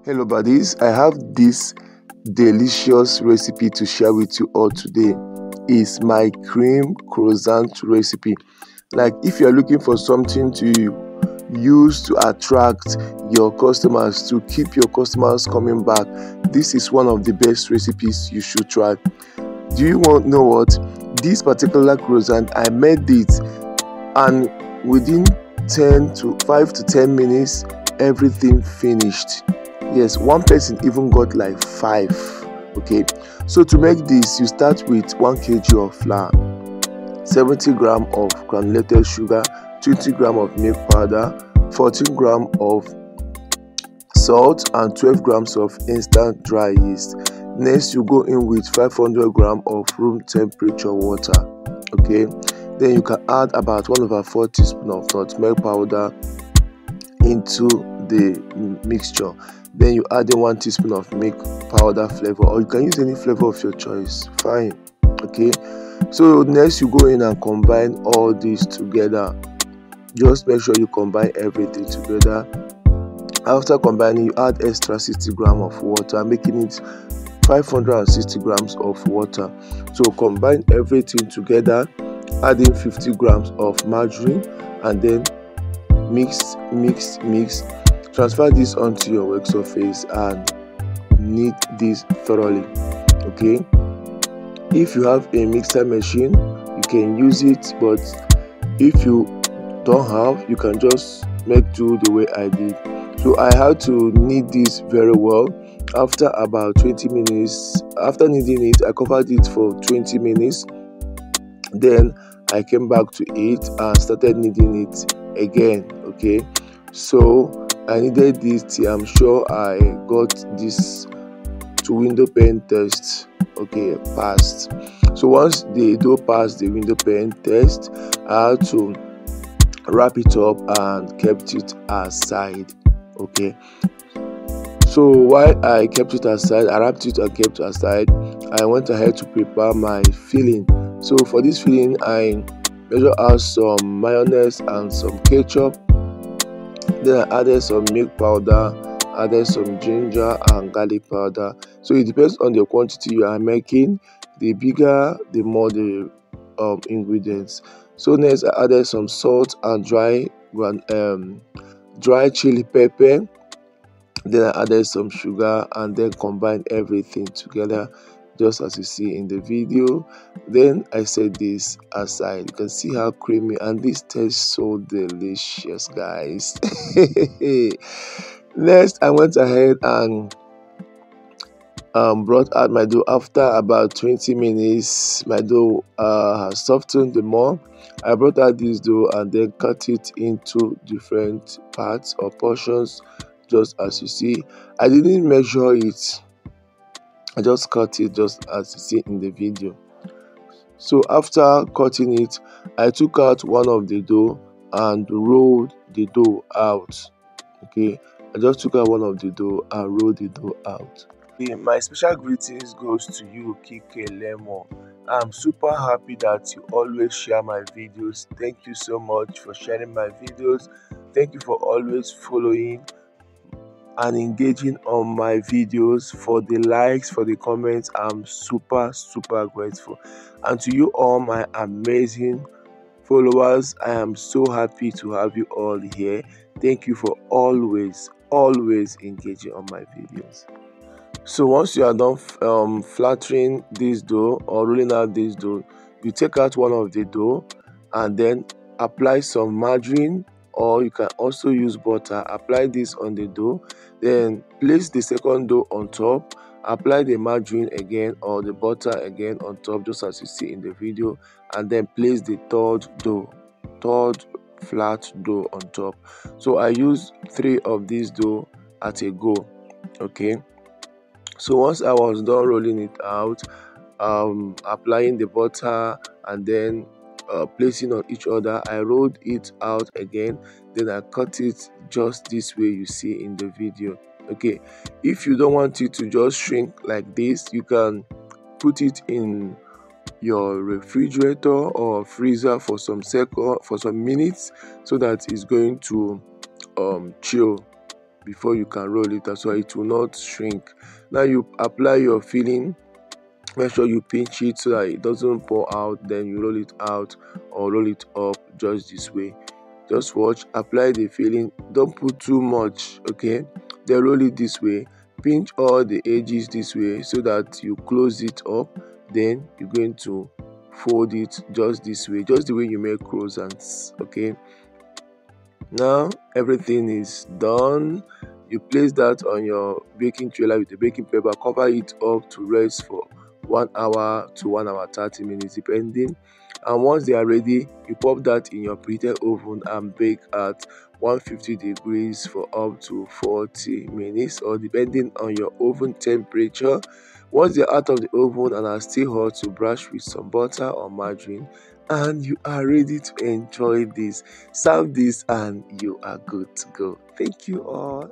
Hello buddies, I have this delicious recipe to share with you all today. It's my cream croissant recipe. Like if you're looking for something to use to attract your customers, to keep your customers coming back, this is one of the best recipes you should try. Do you want to know what? This particular croissant, I made it and within 5 to 10 minutes everything finished. Yes, one person even got like 5. Okay, so to make this, you start with 1 kg of flour, 70 gram of granulated sugar, 20 gram of milk powder, 14 gram of salt, and 12 grams of instant dry yeast. Next, you go in with 500 gram of room temperature water. Okay, then you can add about 1/4 teaspoon of nutmeg powder into the mixture. Then you add in 1 teaspoon of milk powder flavor, or you can use any flavor of your choice, fine. Okay, so next you go in and combine all this together. Just make sure you combine everything together. After combining, you add extra 60 grams of water, making it 560 grams of water. So combine everything together, adding 50 grams of margarine, and then mix. Transfer this onto your work surface and knead this thoroughly. Okay, if you have a mixer machine, you can use it, but if you don't have, you can just make do the way I did. So I had to knead this very well. After about 20 minutes, after kneading it, I covered it for 20 minutes. Then I came back to it and started kneading it again. Okay, so I needed this till I'm sure I got this to window pane test. Okay, passed. So once the dough passed the window pane test, I had to wrap it up and kept it aside. Okay, so while I kept it aside, I wrapped it and kept it aside, I went ahead to prepare my filling. So for this filling, I measure out some mayonnaise and some ketchup. Then I added some milk powder, added some ginger and garlic powder. So it depends on the quantity you are making. The bigger, the more the ingredients. So next I added some salt and dry chili pepper. Then I added some sugar and then combined everything together, just as you see in the video. Then I set this aside. You can see how creamy, and this tastes so delicious, guys. Next I went ahead and brought out my dough. After about 20 minutes, my dough has softened the more. I brought out this dough and then cut it into different parts or portions, just as you see. I didn't measure it, I just cut it just as you see in the video. So after cutting it, I took out one of the dough and rolled the dough out. Okay, I just took out one of the dough and rolled the dough out. Okay, my special greetings goes to you, Kike Lemon. I'm super happy that you always share my videos. Thank you so much for sharing my videos. Thank you for always following and engaging on my videos, for the likes, for the comments. I'm super grateful. And to you all my amazing followers, I am so happy to have you all here. Thank you for always engaging on my videos. So once you are done flattering this dough or rolling out this dough, you take out one of the dough and then apply some margarine, or you can also use butter. Apply this on the dough, then place the second dough on top, apply the margarine again or the butter again on top, just as you see in the video, and then place the third flat dough on top. So I use 3 of these dough at a go. Okay, so once I was done rolling it out, applying the butter and then placing on each other, I rolled it out again. Then I cut it just this way you see in the video. Okay, if you don't want it to just shrink like this, you can put it in your refrigerator or freezer for some minutes, so that it's going to chill before you can roll it out so it will not shrink. Now you apply your filling. Make sure you pinch it so that it doesn't pour out, then you roll it out or roll it up just this way. Just watch, apply the filling, don't put too much, okay? Then roll it this way, pinch all the edges this way so that you close it up. Then you're going to fold it just this way, just the way you make croissants, okay? Now everything is done. You place that on your baking trailer with a baking paper, cover it up to rest for 1 hour to 1 hour 30 minutes depending. And once they are ready, you pop that in your preheated oven and bake at 150 degrees for up to 40 minutes, or depending on your oven temperature. Once they're out of the oven and are still hot, you brush with some butter or margarine and you are ready to enjoy this. Serve this and you are good to go. Thank you all.